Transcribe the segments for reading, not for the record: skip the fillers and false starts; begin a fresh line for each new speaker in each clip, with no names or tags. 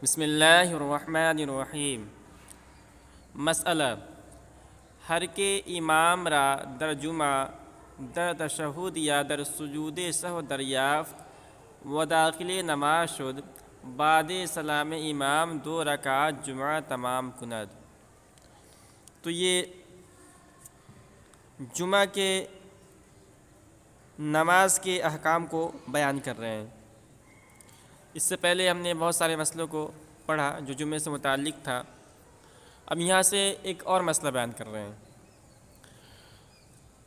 بسم اللہ الرحمن الرحیم۔ مسئلہ ہر کے امام را در جمعہ در تشہد یا در سجود سہو دریافت و داخل نماز شد بعد سلام امام 2 رکعت جمعہ تمام کند۔ تو یہ جمعہ کے نماز کے احکام کو بیان کر رہے ہیں۔ اس سے پہلے ہم نے بہت سارے مسئلوں کو پڑھا جو جمعے سے متعلق تھا۔ اب یہاں سے ایک اور مسئلہ بیان کر رہے ہیں۔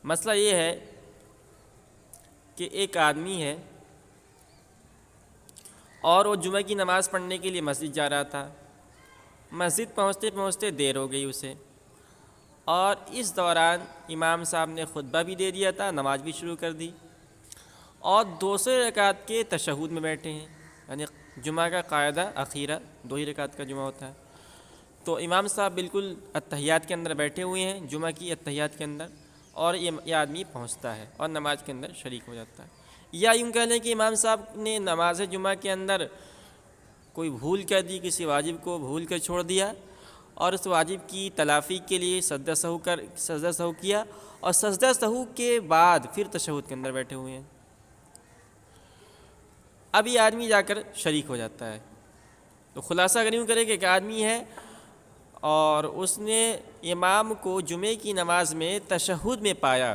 مسئلہ یہ ہے کہ ایک آدمی ہے اور وہ جمعہ کی نماز پڑھنے کے لیے مسجد جا رہا تھا۔ مسجد پہنچتے پہنچتے دیر ہو گئی اسے، اور اس دوران امام صاحب نے خطبہ بھی دے دیا تھا، نماز بھی شروع کر دی، اور دوسرے رکعت کے تشہد میں بیٹھے ہیں۔ یعنی جمعہ کا قاعدہ اخیرہ 2 ہی رکعت کا جمعہ ہوتا ہے، تو امام صاحب بالکل اتحیات کے اندر بیٹھے ہوئے ہیں، جمعہ کی اتحیات کے اندر، اور یہ آدمی پہنچتا ہے اور نماز کے اندر شریک ہو جاتا ہے۔ یا یوں کہہ لیں کہ امام صاحب نے نماز جمعہ کے اندر کوئی بھول کر دی، کسی واجب کو بھول کر چھوڑ دیا، اور اس واجب کی تلافی کے لیے سجدہ سہو کیا، اور سجدہ سہو کے بعد پھر تشہد کے اندر بیٹھے ہوئے ہیں۔ اب یہ آدمی جا کر شریک ہو جاتا ہے۔ تو خلاصہ اگر یوں کرے کہ ایک آدمی ہے اور اس نے امام کو جمعے کی نماز میں تشہد میں پایا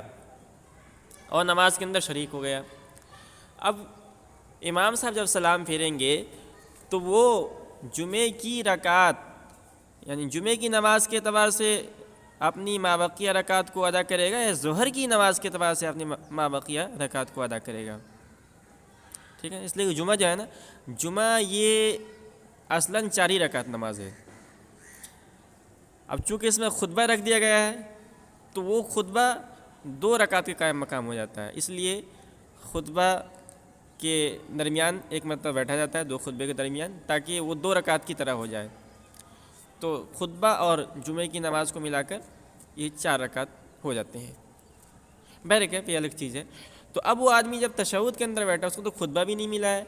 اور نماز کے اندر شریک ہو گیا۔ اب امام صاحب جب سلام پھیریں گے تو وہ جمعے کی رکعت یعنی جمعے کی نماز کے اعتبار سے اپنی مابقیہ رکعت کو ادا کرے گا، یا ظہر کی نماز کے اعتبار سے اپنی مابقیہ رکعت کو ادا کرے گا؟ ٹھیک ہے، اس لیے جمعہ جو ہے نا، جمعہ یہ اصلاً 4 ہی رکعت نماز ہے۔ اب چونکہ اس میں خطبہ رکھ دیا گیا ہے تو وہ خطبہ 2 رکعت کے قائم مقام ہو جاتا ہے، اس لیے خطبہ کے درمیان ایک مرتبہ بیٹھا جاتا ہے 2 خطبے کے درمیان، تاکہ وہ 2 رکعت کی طرح ہو جائے۔ تو خطبہ اور جمعے کی نماز کو ملا کر یہ 4 رکعت ہو جاتے ہیں۔ بہرکیف یہ الگ چیز ہے۔ تو اب وہ آدمی جب تشہد کے اندر بیٹھا، اس کو تو خطبہ بھی نہیں ملا ہے،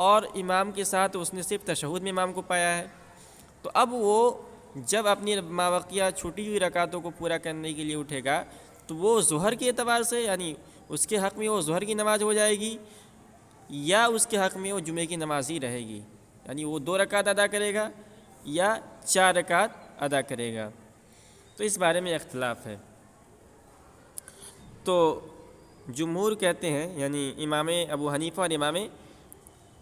اور امام کے ساتھ اس نے صرف تشہد میں امام کو پایا ہے، تو اب وہ جب اپنی مابقیہ چھوٹی ہوئی رکعتوں کو پورا کرنے کے لیے اٹھے گا تو وہ ظہر کے اعتبار سے یعنی اس کے حق میں وہ ظہر کی نماز ہو جائے گی، یا اس کے حق میں وہ جمعے کی نماز ہی رہے گی، یعنی وہ 2 رکعت ادا کرے گا یا 4 رکعت ادا کرے گا۔ تو اس بارے میں اختلاف ہے۔ تو جمہور کہتے ہیں، یعنی امام ابو حنیفہ اور امام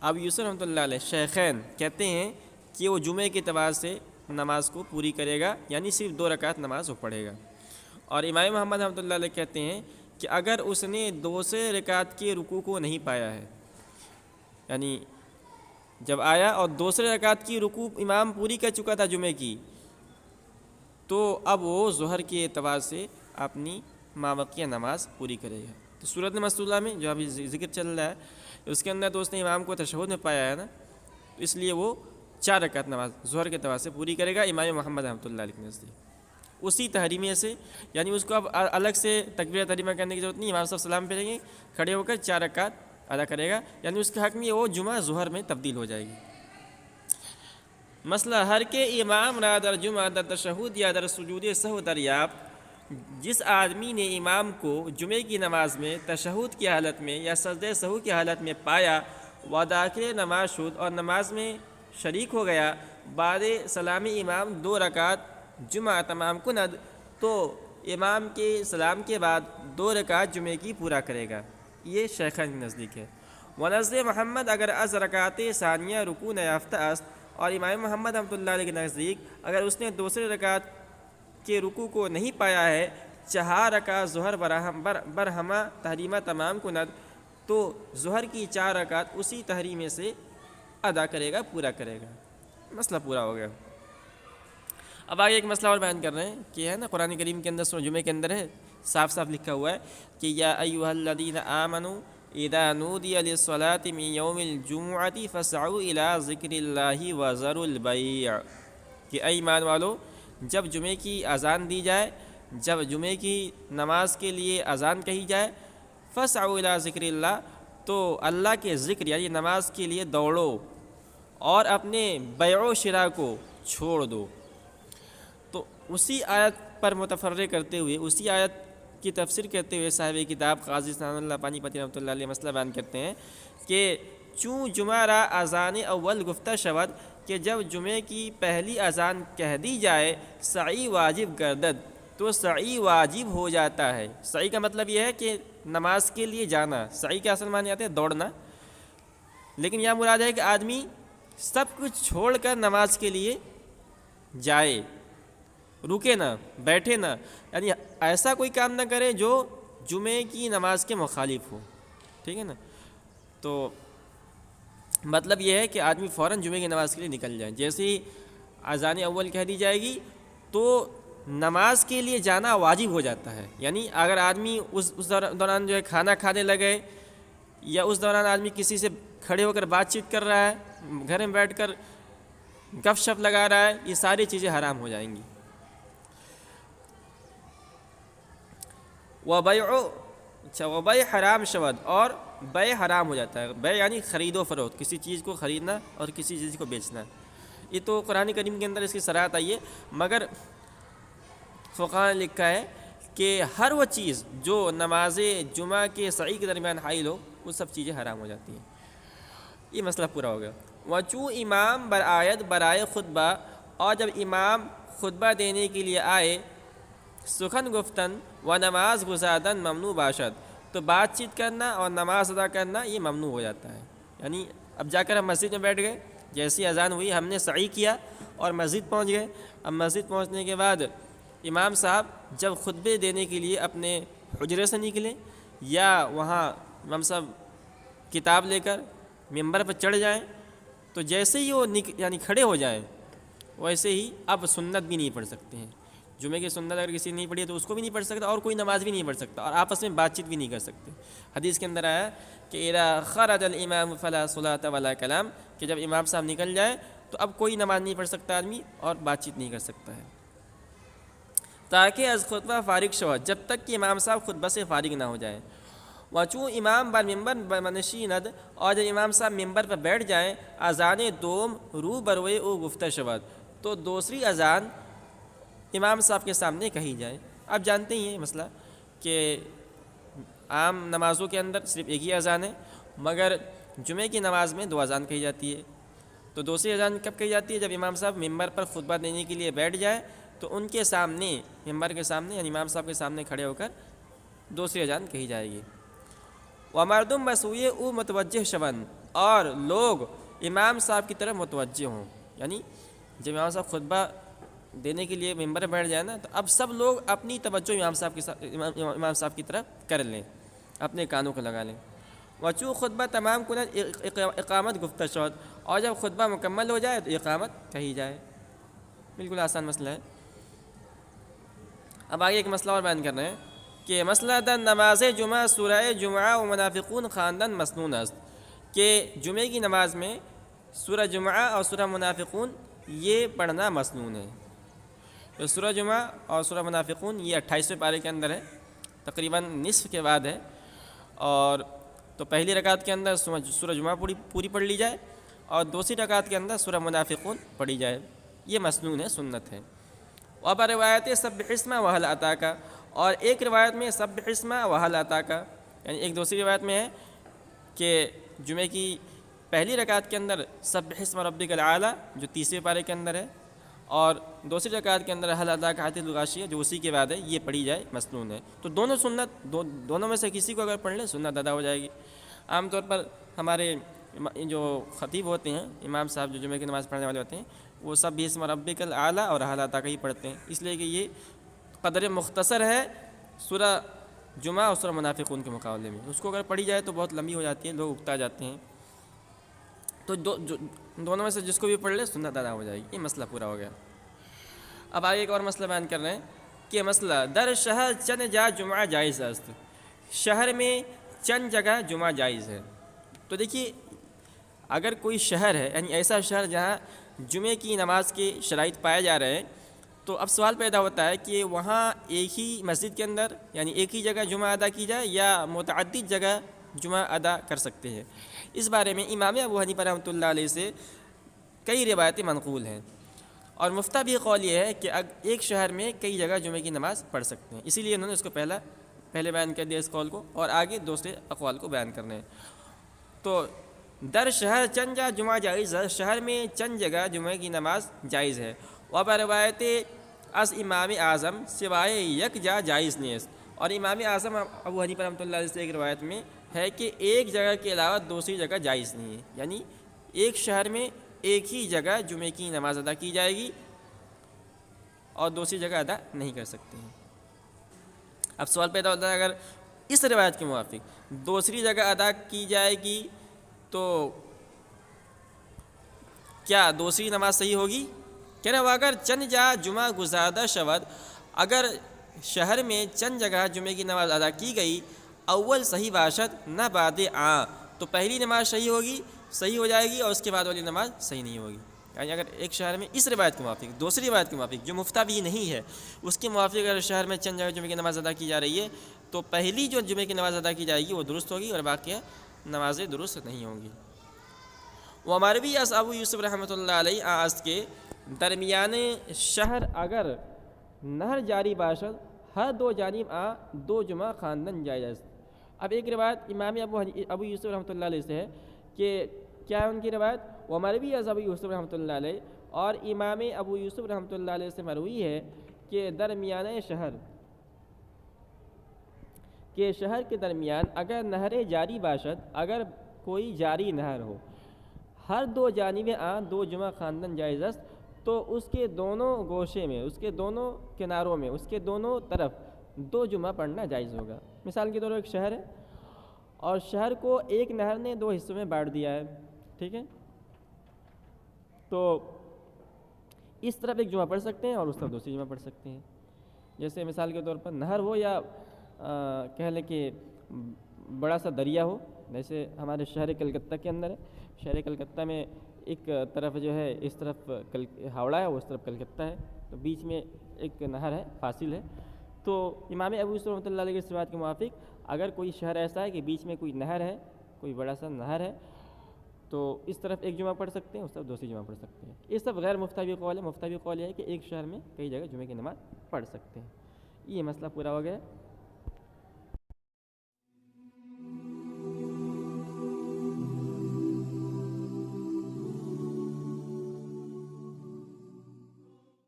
ابو یوسف رحمۃ اللہ علیہ شیخین کہتے ہیں کہ وہ جمعے کے اعتبار سے نماز کو پوری کرے گا، یعنی صرف 2 رکعت نماز وہ پڑھے گا۔ اور امام محمد رحمۃ اللہ علیہ کہتے ہیں کہ اگر اس نے دوسرے رکعت کے رکوع کو نہیں پایا ہے، یعنی جب آیا اور دوسرے رکعت کی رکوع امام پوری کر چکا تھا جمعے کی، تو اب وہ ظہر کے اعتبار سے اپنی مابقیہ نماز پوری کرے گا۔ تو صورت مسئولہ میں جو ابھی ذکر چل رہا ہے اس کے اندر تو اس نے امام کو تشہد میں پایا ہے نا، اس لیے وہ 4 رکعت نماز ظہر کے اعتبار سے پوری کرے گا امام محمد رحمۃ اللہ علیہ کے نزدیک، اسی تحریمے سے، یعنی اس کو اب الگ سے تکبیرہ تحریمہ کرنے کی ضرورت نہیں، امام صاحب سلام پھیریں گے، کھڑے ہو کر 4 رکعت ادا کرے گا، یعنی اس کے حق میں وہ جمعہ ظہر میں تبدیل ہو جائے گی۔ مسئلہ ہر کے امام را در جمعہ در تشہد یا در سجود سہو دریافت، جس آدمی نے امام کو جمعے کی نماز میں تشہد کی حالت میں یا سجدہ سہو کی حالت میں پایا و داخل نماز شد اور نماز میں شریک ہو گیا بعد سلام امام 2 رکعت جمعہ تمام کند، تو امام کے سلام کے بعد 2 رکعت جمعے کی پورا کرے گا۔ یہ شیخین کے نزدیک ہے۔ ونزد محمد اگر از رکعت ثانیہ رکوع نیافتہ است، اور امام محمد رحمۃ اللہ علیہ کے نزدیک اگر اس نے دوسرے رکعت کے رکوع کو نہیں پایا ہے، 4 رکعت ظہر برہمہ تحریمہ تمام کند، تو ظہر کی 4 رکعت اسی تحریمے سے ادا کرے گا، پورا کرے گا۔ مسئلہ پورا ہو گیا۔ اب آگے ایک مسئلہ اور بیان کر رہے ہیں کہ ہے نا، قرآن کریم کے اندر سورہ جمعے کے اندر ہے، صاف صاف لکھا ہوا ہے کہ یا ایھا الذین آمنوا اذا نودی للصلاۃ من یوم الجمعۃ فاسعوا الی ذکر اللہ وذروا البیع، کہ اے ایمان والو، جب جمعے کی اذان دی جائے، جب جمعے کی نماز کے لیے اذان کہی جائے، فاسعوا الی ذکر اللہ، تو اللہ کے ذکر یعنی نماز کے لیے دوڑو اور اپنے بیع و شراء کو چھوڑ دو۔ تو اسی آیت پر متفرع کرتے ہوئے، اسی آیت کی تفسیر کرتے ہوئے صاحب کتاب قاضی ثناء اللہ پانی پتی رحمۃ اللہ علیہ مسئلہ بیان کرتے ہیں کہ چوں جمعہ را اذان اول گفتہ شود کہ جب جمعے کی پہلی اذان کہہ دی جائے سعی واجب گردد، تو سعی واجب ہو جاتا ہے۔ سعی کا مطلب یہ ہے کہ نماز کے لیے جانا، سعی کے اصل معنی آتے ہیں دوڑنا، لیکن یہاں مراد ہے کہ آدمی سب کچھ چھوڑ کر نماز کے لیے جائے، رکے نہ، بیٹھے نہ، یعنی ایسا کوئی کام نہ کرے جو جمعے کی نماز کے مخالف ہو، ٹھیک ہے نا۔ تو مطلب یہ ہے کہ آدمی فوراً جمعے کی نماز کے لیے نکل جائے، جیسے ہی اذان اول کہہ دی جائے گی تو نماز کے لیے جانا واجب ہو جاتا ہے۔ یعنی اگر آدمی اس دوران جو ہے کھانا کھانے لگے، یا اس دوران آدمی کسی سے کھڑے ہو کر بات چیت کر رہا ہے، گھر میں بیٹھ کر گپ شپ لگا رہا ہے، یہ ساری چیزیں حرام ہو جائیں گی۔ وبیع حرام شود، اور بیع حرام ہو جاتا ہے۔ بیع یعنی خرید و فروخت، کسی چیز کو خریدنا اور کسی چیز کو بیچنا۔ یہ تو قرآن کریم کے اندر اس کی صراحت آئی ہے، مگر فقہاء نے لکھا ہے کہ ہر وہ چیز جو نماز جمعہ کے سعی کے درمیان حائل ہو، وہ سب چیزیں حرام ہو جاتی ہیں۔ یہ مسئلہ پورا ہو گیا۔ وچوں امام برآیت برائے خطبہ، اور جب امام خطبہ دینے کے لیے آئے سخن گفتن و نماز گزادن ممنوع باشد، تو بات چیت کرنا اور نماز ادا کرنا یہ ممنوع ہو جاتا ہے۔ یعنی اب جا کر ہم مسجد میں بیٹھ گئے، جیسی اذان ہوئی ہم نے سعی کیا اور مسجد پہنچ گئے۔ اب مسجد پہنچنے کے بعد امام صاحب جب خطبے دینے کے لیے اپنے حجرے سے نکلیں، یا وہاں امام صاحب کتاب لے کر ممبر پر چڑھ جائیں، تو جیسے ہی وہ یعنی کھڑے ہو جائیں، ویسے ہی اب سنت بھی نہیں پڑھ سکتے ہیں۔ جمعے کی سنت اگر کسی نے نہیں پڑھی ہے تو اس کو بھی نہیں پڑھ سکتا، اور کوئی نماز بھی نہیں پڑھ سکتا، اور آپس میں بات چیت بھی نہیں کر سکتے۔ حدیث کے اندر آیا کہ اذا خرج الامام فلا صلاۃ ولا کلام، کہ جب امام صاحب نکل جائیں تو اب کوئی نماز نہیں پڑھ سکتا آدمی، اور بات چیت نہیں کر سکتا ہے، تاکہ از خطبہ فارغ شود، جب تک کہ امام صاحب خطبہ سے فارغ نہ ہو جائیں۔ وچوں امام بر ممبر بنشیند، اور جب امام صاحب ممبر پر بیٹھ جائیں اذان دوم رو بروئے او گفتہ شود، تو دوسری اذان امام صاحب کے سامنے کہی جائے۔ آپ جانتے ہی ہیں مسئلہ کہ عام نمازوں کے اندر صرف ایک ہی اذان ہے، مگر جمعے کی نماز میں 2 اذان کہی جاتی ہے۔ تو دوسری اذان کب کہی جاتی ہے؟ جب امام صاحب ممبر پر خطبہ دینے کے لیے بیٹھ جائے تو ان کے سامنے، ممبر کے سامنے یعنی امام صاحب کے سامنے کھڑے ہو کر دوسری اذان کہی جائے گی۔ ومردم بسوئے او متوجہ شون، اور لوگ امام صاحب کی طرف متوجہ ہوں، یعنی جب امام صاحب خطبہ دینے کے لیے ممبر بیٹھ جائے نا، تو اب سب لوگ اپنی توجہ امام صاحب کی طرف کر لیں، اپنے کانوں کو لگا لیں۔ وچوں خطبہ تمام کنت اقامت گفتہ شود، اور جب خطبہ مکمل ہو جائے تو اقامت کہی جائے۔ بالکل آسان مسئلہ ہے۔ اب آگے ایک مسئلہ اور بیان کر رہے ہیں کہ مسئلہ در نماز جمعہ سورہ جمعہ و منافقون خواندن مسنون است، کہ جمعے کی نماز میں سورہ جمعہ اور سورہ منافقون یہ پڑھنا مسنون ہے۔ تو سورہ جمعہ اور سورہ منافقون یہ 28ویں پارے کے اندر ہے، تقریباً نصف کے بعد ہے، اور تو پہلی رکعت کے اندر سورہ جمعہ پوری پڑھ لی جائے، اور دوسری رکعت کے اندر سورہ منافقون پڑھی جائے، یہ مسنون ہے، سنت ہے۔ واب روایت سبح اسم وهل اتاک، اور ایک روایت میں سبح اسم وهل اتاک، یعنی ایک دوسری روایت میں ہے کہ جمعے کی پہلی رکعت کے اندر سبح اسم ربک الاعلی جو 30ویں پارے کے اندر ہے، اور دوسری رکعت کے اندر هل اتاک حدیث الغاشیہ جو اسی کے بعد ہے، یہ پڑھی جائے، مسنون ہے۔ تو دونوں سنت، دونوں میں سے کسی کو اگر پڑھ لیں سنت ادا ہو جائے گی۔ عام طور پر ہمارے جو خطیب ہوتے ہیں، امام صاحب جو جمعے کی نماز پڑھنے والے ہوتے ہیں، وہ سب بھی اسم ربک الاعلی اور هل اتاک ہی پڑھتے ہیں، اس لیے کہ یہ قدر مختصر ہے سورہ جمعہ اور سورہ منافقون کے مقابلے میں۔ اس کو اگر پڑھی جائے تو بہت لمبی ہو جاتی ہے، لوگ اکتا جاتے ہیں، تو دونوں میں سے جس کو بھی پڑھ لے سنت ادا ہو جائے گی۔ یہ مسئلہ پورا ہو گیا۔ اب آگے ایک اور مسئلہ بیان کر رہے ہیں کہ مسئلہ در شہر چند جا جمعہ جائز است، شہر میں چند جگہ جمعہ جائز ہے۔ تو دیکھیے، اگر کوئی شہر ہے، یعنی ایسا شہر جہاں جمعے کی نماز کے شرائط پائے جا رہے ہیں، تو اب سوال پیدا ہوتا ہے کہ وہاں ایک ہی مسجد کے اندر یعنی ایک ہی جگہ جمعہ ادا کی جائے یا متعدد جگہ جمعہ ادا کر سکتے ہیں۔ اس بارے میں امام ابو حنیفہ رحمۃ اللہ علیہ سے کئی روایتیں منقول ہیں، اور مفتہ بھی قول یہ ہے کہ ایک شہر میں کئی جگہ جمعے کی نماز پڑھ سکتے ہیں، اسی لیے انہوں نے اس کو پہلے بیان کر دیا اس قول کو، اور آگے دوسرے اقوال کو بیان کرنے ہیں۔ تو در شہر چند جا جمعہ جائز ہے، شہر میں چند جگہ جمعے کی نماز جائز ہے۔ و بروایت از امام اعظم سوائے یک جا جائز نیست، اور امام اعظم ابو حنیفہ رحمۃ اللہ علیہ سے ایک روایت میں ہے کہ ایک جگہ کے علاوہ دوسری جگہ جائز نہیں ہے، یعنی ایک شہر میں ایک ہی جگہ جمعے کی نماز ادا کی جائے گی اور دوسری جگہ ادا نہیں کر سکتے ہیں۔ اب سوال پیدا ہوتا ہے اگر اس روایت کے موافق دوسری جگہ ادا کی جائے گی تو کیا دوسری نماز صحیح ہوگی؟ کہہ رہے وہ اگر چند جا جمعہ گزادہ شود، اگر شہر میں چند جگہ جمعے کی نماز ادا کی گئی، اول صحیح باشد نہ بعد تو پہلی نماز صحیح ہو جائے گی اور اس کے بعد والی نماز صحیح نہیں ہوگی۔ یعنی اگر ایک شہر میں اس روایت کے موافق دوسری روایت کے موافق جو مفتہ بھی نہیں ہے اس کے موافق اگر شہر میں چند جگہ جمعے کی نماز ادا کی جا رہی ہے تو پہلی جو جمعے کی نماز ادا کی جائے گی وہ درست ہوگی اور باقی نمازیں درست نہیں ہوں گی۔ وہ ہمارے بھی از ابو یوسف رحمۃ اللہ علیہ آس کے درمیان شہر اگر نہر جاری باشد ہر دو جانب دو جمعہ خواندن جائز۔ اب ایک روایت امام ابو یوسف رحمۃ اللہ علیہ سے ہے کہ کیا ہے ان کی روایت؟ وہ ہمارے بھی از ابو یوسف رحمۃ اللہ علیہ، اور امام ابو یوسف رحمۃ اللہ علیہ سے مروی ہے کہ درمیان شہر کے درمیان اگر نہر جاری باشد، اگر کوئی جاری نہر ہو، ہر دو جانب دو جمعہ خواندن جائز است، تو اس کے دونوں گوشے میں، اس کے دونوں کناروں میں، اس کے دونوں طرف دو جمعہ پڑھنا جائز ہوگا۔ مثال کے طور پر ایک شہر ہے اور شہر کو ایک نہر نے دو حصوں میں بانٹ دیا ہے، ٹھیک ہے، تو اس طرف ایک جمعہ پڑھ سکتے ہیں اور اس طرف دوسری جمعہ پڑھ سکتے ہیں۔ جیسے مثال کے طور پر نہر ہو یا کہہ لیں کہ بڑا سا دریا ہو، جیسے ہمارے شہر کلکتہ کے اندر ہے، شہر کلکتہ میں ایک طرف جو ہے اس طرف ہاوڑا ہے، اس طرف کلکتہ ہے، تو بیچ میں ایک نہر ہے، فاصل ہے۔ تو امام ابو یوسف رحمۃ اللہ علیہ کی روایت کے موافق اگر کوئی شہر ایسا ہے کہ بیچ میں کوئی نہر ہے، کوئی بڑا سا نہر ہے، تو اس طرف ایک جمعہ پڑھ سکتے ہیں، اس طرف دوسری جمعہ پڑھ سکتے ہیں۔ یہ سب غیر مفتوی قول ہے۔ مفتوی قول یہ ہے کہ ایک شہر میں کئی جگہ جمعے کی نماز پڑھ سکتے ہیں۔ یہ مسئلہ پورا ہو گیا۔